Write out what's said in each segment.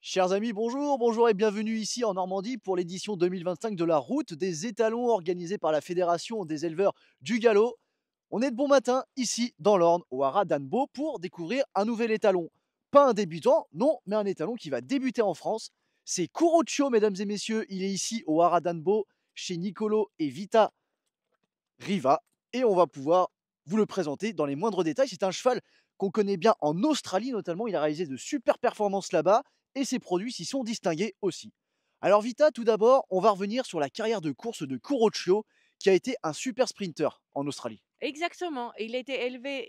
Chers amis, bonjour, bonjour et bienvenue ici en Normandie pour l'édition 2025 de la Route des étalons organisée par la Fédération des éleveurs du galop. On est de bon matin ici dans l'Orne, au Haras d'Annebault, pour découvrir un nouvel étalon. Pas un débutant, non, mais un étalon qui va débuter en France. C'est Kurocho, mesdames et messieurs. Il est ici au Haras d'Annebault, chez Nicolo et Vita Riva, et on va pouvoir vous le présenter dans les moindres détails. C'est un cheval qu'on connaît bien en Australie notamment, il a réalisé de super performances là-bas et ses produits s'y sont distingués aussi. Alors Vita, tout d'abord, on va revenir sur la carrière de course de Kurochio, qui a été un super sprinter en Australie. Exactement. Il a été élevé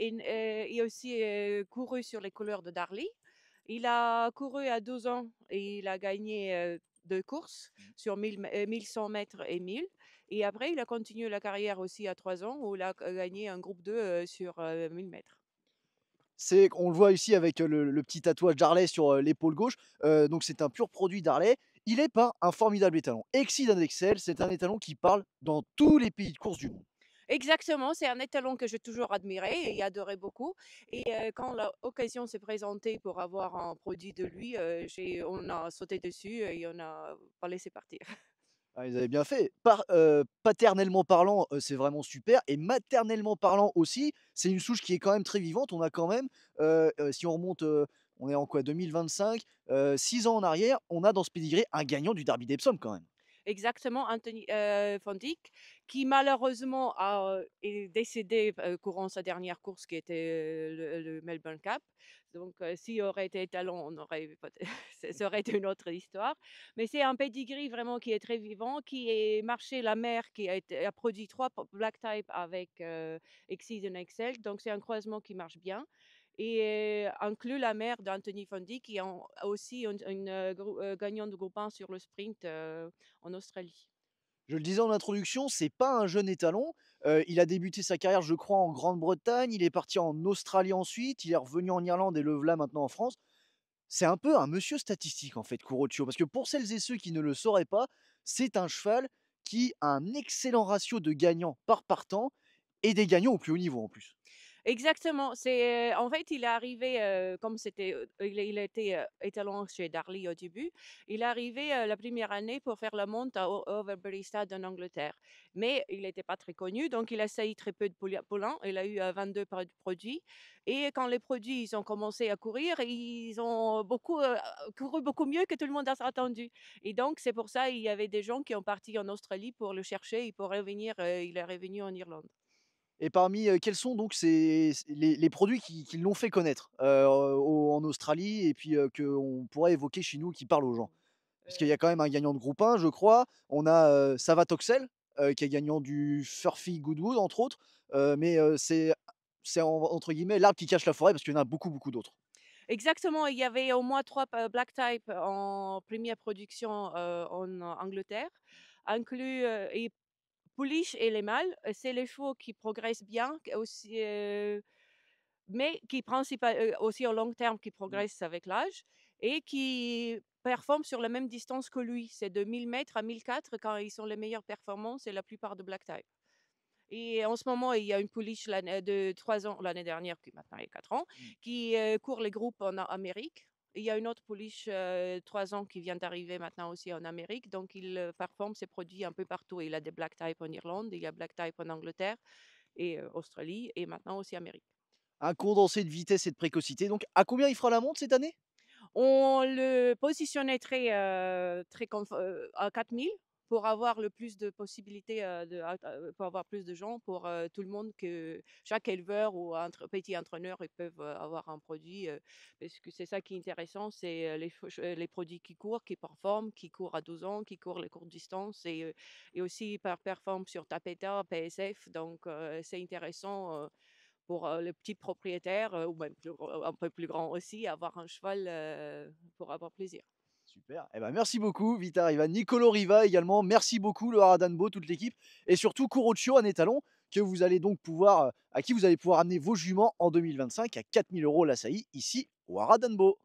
et aussi couru sur les couleurs de Darley. Il a couru à 12 ans et il a gagné 2 courses sur 1100 mètres et 1000. Et après, il a continué la carrière aussi à 3 ans où il a gagné un groupe 2 sur 1000 mètres. On le voit ici avec le petit tatouage d'Harley sur l'épaule gauche. Donc c'est un pur produit d'Harley. Il est pas un formidable étalon. Exceed and Excel, c'est un étalon qui parle dans tous les pays de course du monde. Exactement, c'est un étalon que j'ai toujours admiré et adoré beaucoup. Et quand l'occasion s'est présentée pour avoir un produit de lui, on a sauté dessus et on n'a pas laissé partir. Ah, ils avaient bien fait. Paternellement parlant, c'est vraiment super, et maternellement parlant aussi, c'est une souche qui est quand même très vivante. On a quand même, si on remonte, on est en quoi? 2025, 6 ans en arrière, on a dans ce pédigré un gagnant du Derby d'Epsom quand même. Exactement, Anthony Van Dijk, qui malheureusement est décédé courant sa dernière course qui était le Melbourne Cup. Donc, s'il aurait été talent, on aurait ça aurait été une autre histoire. Mais c'est un pedigree vraiment qui est très vivant, qui est marché la mer, a produit trois black type avec Exceed Excel. Donc, c'est un croisement qui marche bien et inclut la mère d'Anthony Fondi qui est aussi une gagnante de groupe 1 sur le sprint en Australie. Je le disais en introduction, c'est pas un jeune étalon. Il a débuté sa carrière, je crois, en Grande-Bretagne, il est parti en Australie ensuite, il est revenu en Irlande et le voilà maintenant en France. C'est un peu un monsieur statistique en fait, Kurochio, parce que pour celles et ceux qui ne le sauraient pas, c'est un cheval qui a un excellent ratio de gagnants par partant et des gagnants au plus haut niveau en plus. Exactement, en fait, il est arrivé, comme c'était, il a été, étalon chez Darley au début. Il est arrivé, la première année pour faire la monte à Overbury Stade en Angleterre. Mais il n'était pas très connu, donc il a essayé très peu de poulains. Il a eu, 22 produits et quand les produits, ils ont commencé à courir, ils ont couru beaucoup mieux que tout le monde a attendu et donc c'est pour ça, il y avait des gens qui ont parti en Australie pour le chercher et pour revenir, il est revenu en Irlande. Et parmi, quels sont donc les produits qui l'ont fait connaître, en Australie, et puis qu'on pourrait évoquer chez nous qui parlent aux gens? Parce qu'il y a quand même un gagnant de groupe 1, je crois. On a Savatoxel, qui est gagnant du Furphy Goodwood, entre autres. Mais c'est entre guillemets l'arbre qui cache la forêt parce qu'il y en a beaucoup, beaucoup d'autres. Exactement, il y avait au moins 3 black type en première production, en Angleterre, inclus, et Pouliche et les mâles, c'est les chevaux qui progressent bien, q aussi, mais qui aussi au long terme, qui Mm. progressent avec l'âge et qui performent sur la même distance que lui. C'est de 1000 mètres à 1004 quand ils sont les meilleures performances et la plupart de black type. Et en ce moment, il y a une pouliche de 3 ans, l'année dernière, qui maintenant est 4 ans, Mm. qui, court les groupes en Amérique. Et il y a une autre pouliche, 3 ans qui vient d'arriver maintenant aussi en Amérique. Donc il, performe ses produits un peu partout. Il a des black type en Irlande, il y a black type en Angleterre et Australie et maintenant aussi Amérique. Un condensé de vitesse et de précocité. Donc, à combien il fera la montre cette année? On le positionnait très à 4000 pour avoir le plus de possibilités, pour avoir plus de gens, pour, tout le monde que chaque éleveur ou petit entraîneur, ils peuvent, avoir un produit, parce que c'est ça qui est intéressant, c'est, les produits qui courent, qui performent, qui courent à 12 ans, qui courent les courtes distances et aussi performent sur Tapeta, PSF donc c'est intéressant, pour, les petits propriétaires, ou même un peu plus grands aussi, avoir un cheval, pour avoir plaisir. Super. Eh ben, merci beaucoup, Vita Riva. Nicolo Riva également. Merci beaucoup, le Haradanbo, toute l'équipe. Et surtout, Kurochio, un étalon que vous allez donc pouvoir, à qui vous allez pouvoir amener vos juments en 2025 à 4 000 € la saillie, ici au Haradanbo.